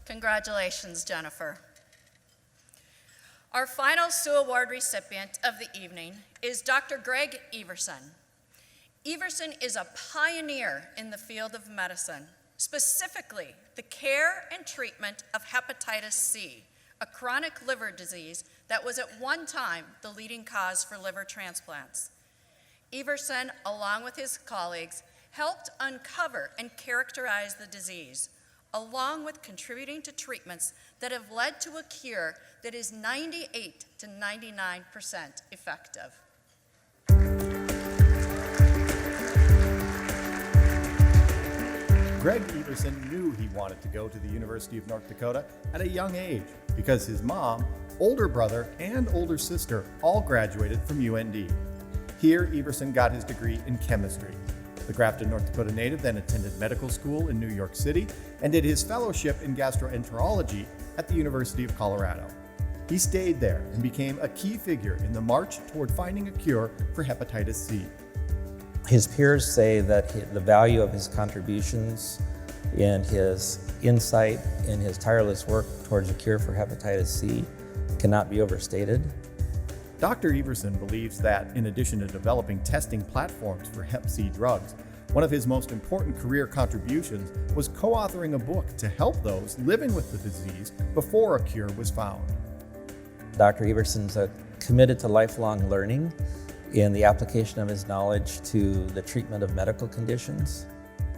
Congratulations, Jennifer. Our final Sioux Award recipient of the evening is Dr. Greg Everson. Everson is a pioneer in the field of medicine, specifically the care and treatment of hepatitis C, a chronic liver disease that was at one time the leading cause for liver transplants. Everson, along with his colleagues, helped uncover and characterize the disease, along with contributing to treatments that have led to a cure that is 98 to 99% effective. Greg Everson knew he wanted to go to the University of North Dakota at a young age because his mom, older brother, and older sister all graduated from UND. Here, Everson got his degree in chemistry. The Grafton, North Dakota native then attended medical school in New York City and did his fellowship in gastroenterology at the University of Colorado. He stayed there and became a key figure in the march toward finding a cure for hepatitis C. His peers say that the value of his contributions and his insight and his tireless work towards a cure for hepatitis C cannot be overstated. Dr. Everson believes that, in addition to developing testing platforms for Hep C drugs, one of his most important career contributions was co-authoring a book to help those living with the disease before a cure was found. Dr. Everson's committed to lifelong learning in the application of his knowledge to the treatment of medical conditions.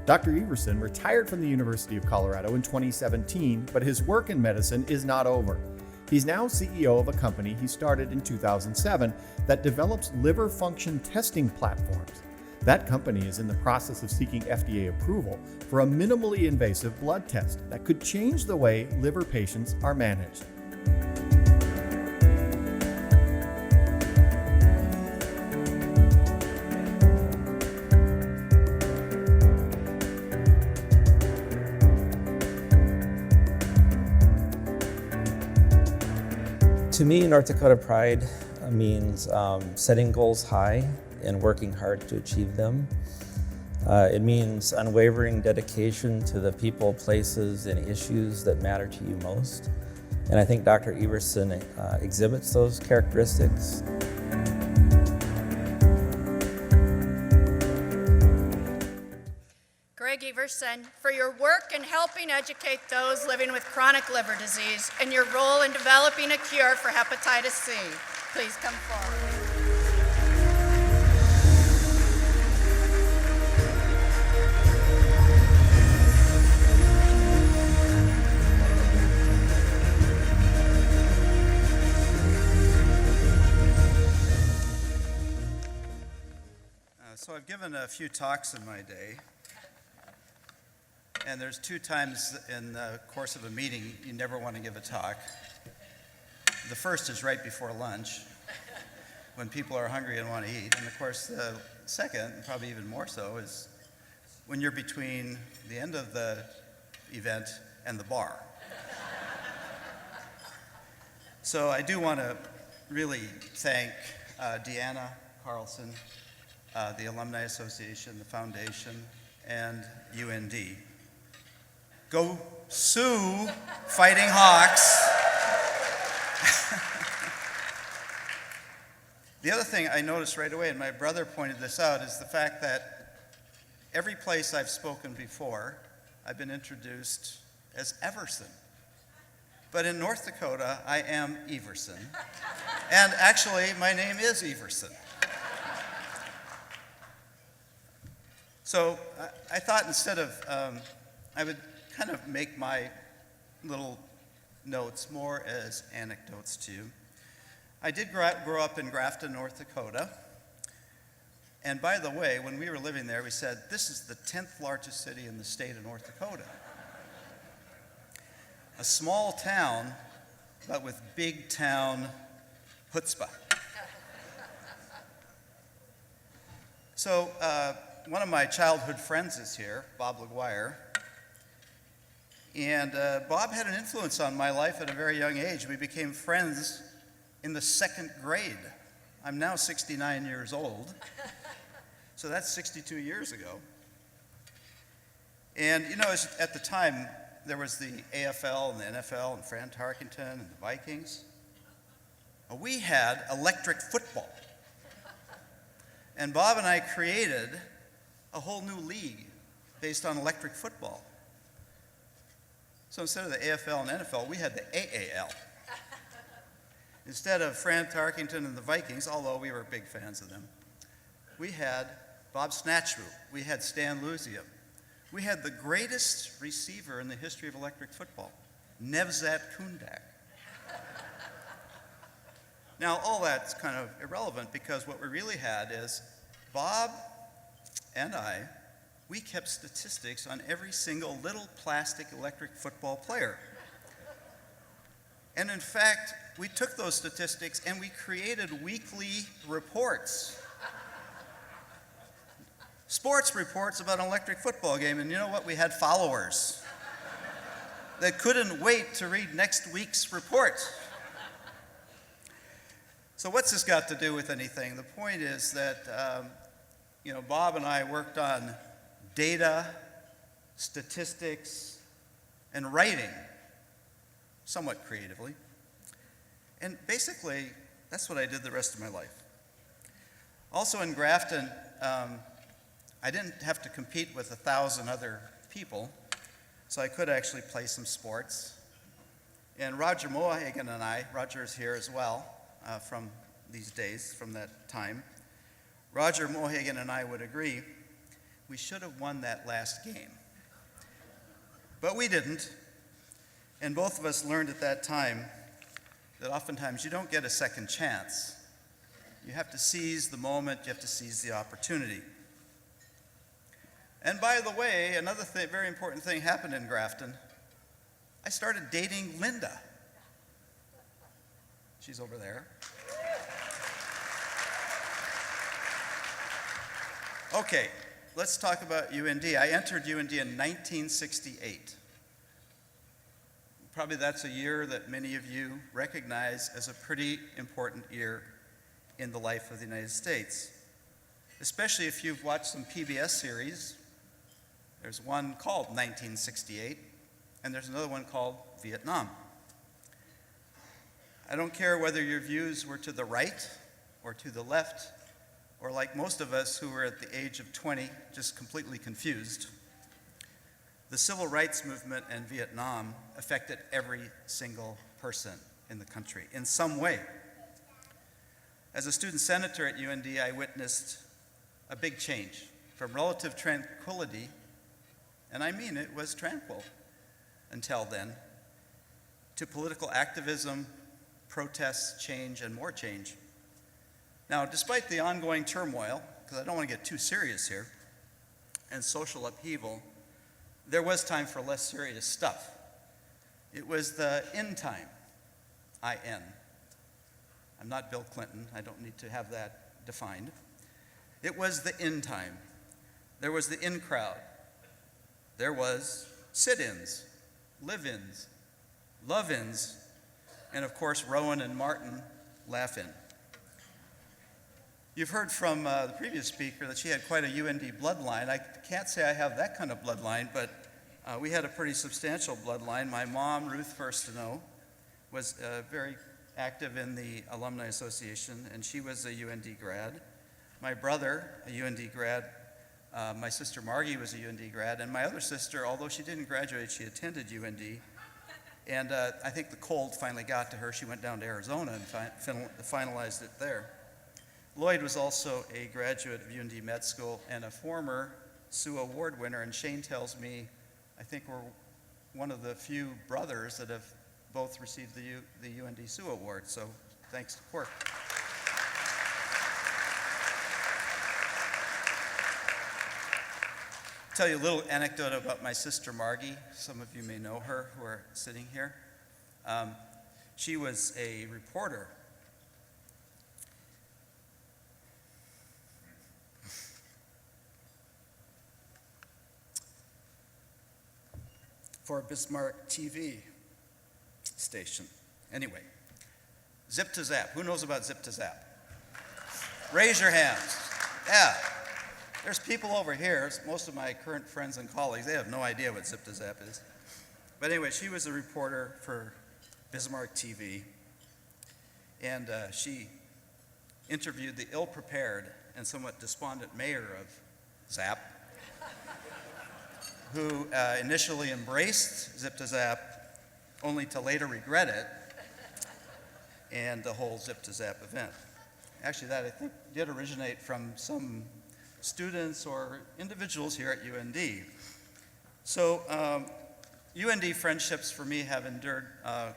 Dr. Everson retired from the University of Colorado in 2017, but his work in medicine is not over. He's now CEO of a company he started in 2007 that develops liver function testing platforms. That company is in the process of seeking FDA approval for a minimally invasive blood test that could change the way liver patients are managed. To me, North Dakota Pride means setting goals high and working hard to achieve them. It means unwavering dedication to the people, places, and issues that matter to you most. And I think Dr. Everson exhibits those characteristics. Greg Everson, for your work in helping educate those living with chronic liver disease and your role in developing a cure for hepatitis C. Please come forward. So I've given a few talks in my day. And there's two times in the course of a meeting you never want to give a talk. The first is right before lunch, when people are hungry and want to eat. And of course, the second, and probably even more so, is when you're between the end of the event and the bar. So I do want to really thank Deanna Carlson, the Alumni Association, the Foundation, and UND. Go Sioux, Fighting Hawks. The other thing I noticed right away, and my brother pointed this out, is the fact that every place I've spoken before, I've been introduced as Everson. But in North Dakota, I am Everson. And actually, my name is Everson. So I thought instead of, I would kind of make my little notes more as anecdotes to you. I did grow up in Grafton, North Dakota. And by the way, when we were living there, we said, this is the 10th largest city in the state of North Dakota. A small town, but with big town chutzpah. So one of my childhood friends is here, Bob LaGuire. And Bob had an influence on my life at a very young age. We became friends in the 2nd grade. I'm now 69 years old, so that's 62 years ago. And you know, at the time, there was the AFL and the NFL and Fran Tarkenton and the Vikings. We had electric football. And Bob and I created a whole new league based on electric football. So instead of the AFL and NFL, we had the AAL. Instead of Fran Tarkenton and the Vikings, although we were big fans of them, we had Bob Snatchroot, we had Stan Lusium, we had the greatest receiver in the history of electric football, Nevzat Kundak. Now, all that's kind of irrelevant because what we really had is Bob and I, we kept statistics on every single little plastic electric football player. And in fact, we took those statistics and we created weekly reports. Sports reports about an electric football game, and you know what? We had followers that couldn't wait to read next week's report. So what's this got to do with anything? The point is that, Bob and I worked on data, statistics, and writing, somewhat creatively. And basically, that's what I did the rest of my life. Also in Grafton, I didn't have to compete with 1,000 other people, so I could actually play some sports. And Roger Mohagan and I, Roger's here as well, from these days, from that time. Roger Mohagan and I would agree we should have won that last game. But we didn't. And both of us learned at that time that oftentimes you don't get a second chance. You have to seize the moment, you have to seize the opportunity. And by the way, another very important thing happened in Grafton. I started dating Linda. She's over there. Okay, let's talk about UND. I entered UND in 1968. Probably that's a year that many of you recognize as a pretty important year in the life of the United States, especially if you've watched some PBS series. There's one called 1968, and there's another one called Vietnam. I don't care whether your views were to the right or to the left, or like most of us who were at the age of 20, just completely confused. The civil rights movement in Vietnam affected every single person in the country in some way. As a student senator at UND, I witnessed a big change from relative tranquility, and I mean it was tranquil until then, to political activism, protests, change, and more change. Now, despite the ongoing turmoil, because I don't want to get too serious here, and social upheaval, there was time for less serious stuff. It was the in time, I-N. I'm not Bill Clinton, I don't need to have that defined. It was the in time. There was the in crowd. There was sit-ins, live-ins, love-ins, and of course, Rowan and Martin laugh-in. You've heard from the previous speaker that she had quite a UND bloodline. I can't say I have that kind of bloodline, but we had a pretty substantial bloodline. My mom, Ruth Firstino, was very active in the Alumni Association, and she was a UND grad. My brother, a UND grad. My sister Margie was a UND grad, and my other sister, although she didn't graduate, she attended UND. And I think the cold finally got to her. She went down to Arizona and finalized it there. Lloyd was also a graduate of UND Med School and a former Sioux Award winner, and Shane tells me, I think we're one of the few brothers that have both received the UND Sioux Award, so thanks to Quirk. Tell you a little anecdote about my sister Margie. Some of you may know her who are sitting here. She was a reporter for a Bismarck TV station. Anyway, Zip to Zap. Who knows about Zip to Zap? Raise your hands. Yeah. There's people over here, most of my current friends and colleagues, they have no idea what Zip to Zap is. But anyway, she was a reporter for Bismarck TV, and she interviewed the ill-prepared and somewhat despondent mayor of Zap, who initially embraced Zip to Zap, only to later regret it, and the whole Zip to Zap event. Actually, that I think did originate from some students or individuals here at UND. So UND friendships for me have endured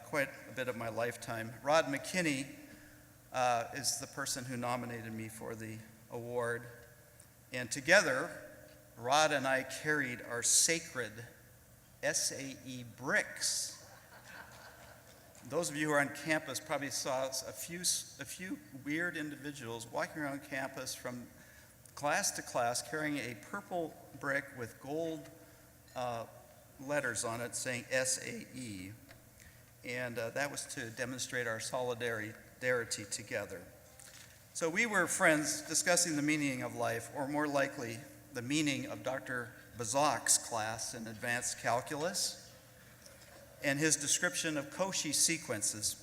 quite a bit of my lifetime. Rod McKinney is the person who nominated me for the award, and together, Rod and I carried our sacred SAE bricks. Those of you who are on campus probably saw a few weird individuals walking around campus from class to class carrying a purple brick with gold letters on it saying SAE. And that was to demonstrate our solidarity together. So we were friends discussing the meaning of life, or more likely, the meaning of Dr. Bazak's class in advanced calculus and his description of Cauchy sequences,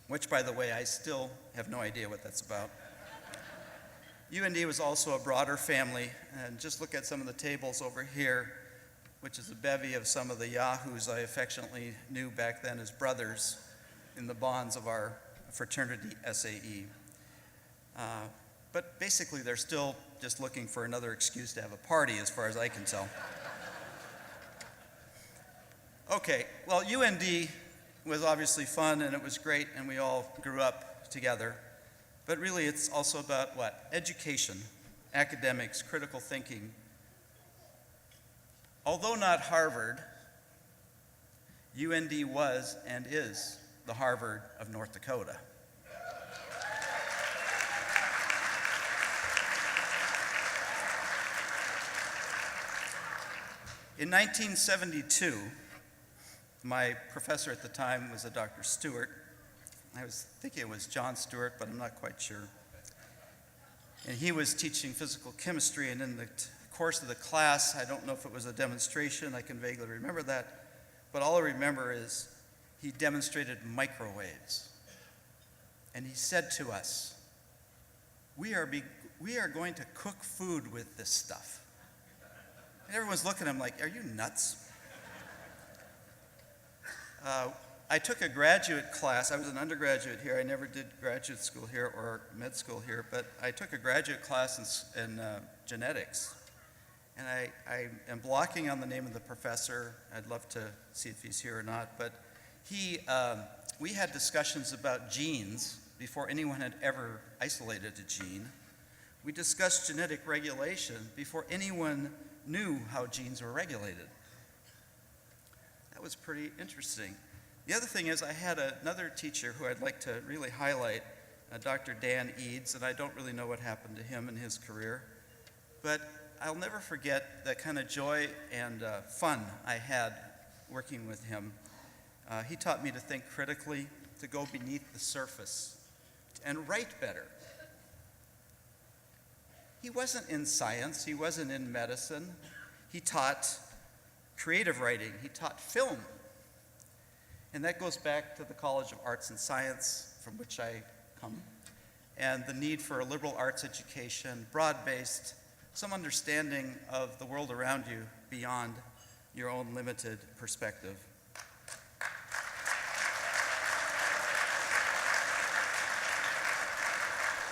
which, by the way, I still have no idea what that's about. UND was also a broader family, and just look at some of the tables over here, which is a bevy of some of the yahoos I affectionately knew back then as brothers in the bonds of our fraternity SAE. But basically, they're still just looking for another excuse to have a party, as far as I can tell. Okay, well, UND was obviously fun, and it was great, and we all grew up together. But really, it's also about what? Education, academics, critical thinking. Although not Harvard, UND was and is the Harvard of North Dakota. In 1972, my professor at the time was a Dr. Stewart. I was thinking it was John Stewart, but I'm not quite sure. And he was teaching physical chemistry, and in the course of the class, I don't know if it was a demonstration, I can vaguely remember that, but all I remember is he demonstrated microwaves. And he said to us, we are going to cook food with this stuff. And everyone's looking at him like, are you nuts? I took a graduate class. I was an undergraduate here. I never did graduate school here or med school here, but I took a graduate class in genetics. And I am blocking on the name of the professor. I'd love to see if he's here or not. But we had discussions about genes before anyone had ever isolated a gene. We discussed genetic regulation before anyone knew how genes were regulated. That was pretty interesting. The other thing is I had another teacher who I'd like to really highlight, Dr. Dan Eads, and I don't really know what happened to him in his career, but I'll never forget the kind of joy and fun I had working with him. He taught me to think critically, to go beneath the surface, and write better. He wasn't in science, he wasn't in medicine. He taught creative writing, he taught film. And that goes back to the College of Arts and Science, from which I come, and the need for a liberal arts education, broad-based, some understanding of the world around you beyond your own limited perspective.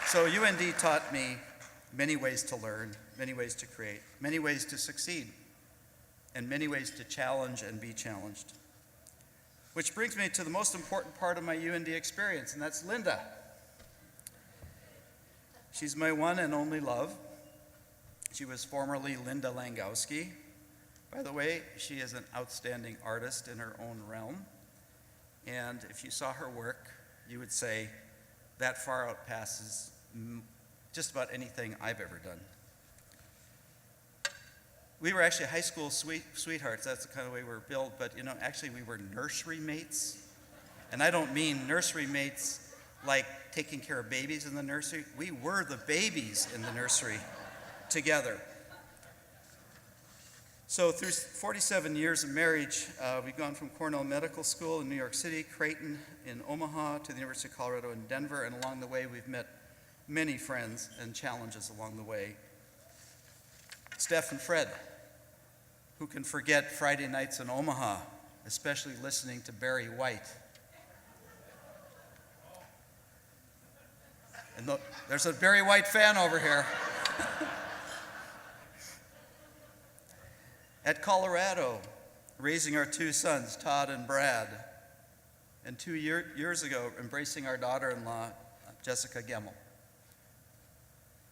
So UND taught me many ways to learn, many ways to create, many ways to succeed, and many ways to challenge and be challenged. Which brings me to the most important part of my UND experience, and that's Linda. She's my one and only love. She was formerly Linda Langowski. By the way, she is an outstanding artist in her own realm. And if you saw her work, you would say that far outpasses just about anything I've ever done. We were actually high school sweethearts. That's the kind of way we were built. But, actually we were nursery mates. And I don't mean nursery mates like taking care of babies in the nursery. We were the babies in the nursery together. So through 47 years of marriage, we've gone from Cornell Medical School in New York City, Creighton in Omaha, to the University of Colorado in Denver, and along the way we've met many friends and challenges along the way. Steph and Fred, who can forget Friday nights in Omaha, especially listening to Barry White. And there's a Barry White fan over here. At Colorado, raising our two sons, Todd and Brad, and 2 years ago, embracing our daughter-in-law, Jessica Gemmel.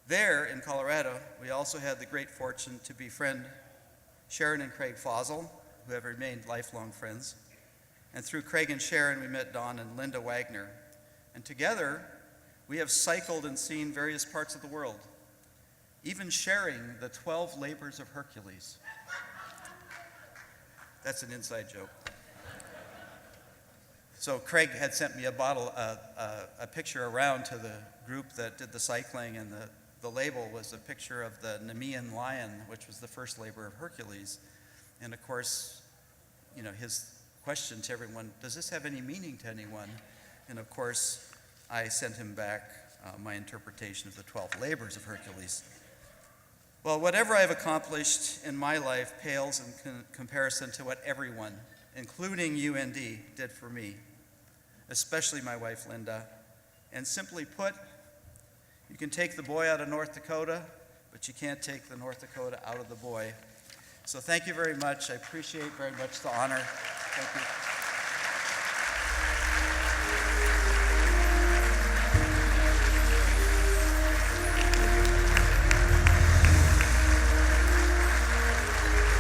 There in Colorado, we also had the great fortune to befriend Sharon and Craig Fossil, who have remained lifelong friends. And through Craig and Sharon, we met Don and Linda Wagner. And together, we have cycled and seen various parts of the world, even sharing the 12 labors of Hercules. That's an inside joke. So Craig had sent me a picture around to the group that did the cycling, and the label was a picture of the Nemean lion, which was the first labor of Hercules. And of course, you know, his question to everyone, does this have any meaning to anyone? And of course, I sent him back my interpretation of the 12 labors of Hercules. Well, whatever I've accomplished in my life pales in comparison to what everyone, including UND, did for me, especially my wife, Linda. And simply put, you can take the boy out of North Dakota, but you can't take the North Dakota out of the boy. So thank you very much. I appreciate very much the honor. Thank you.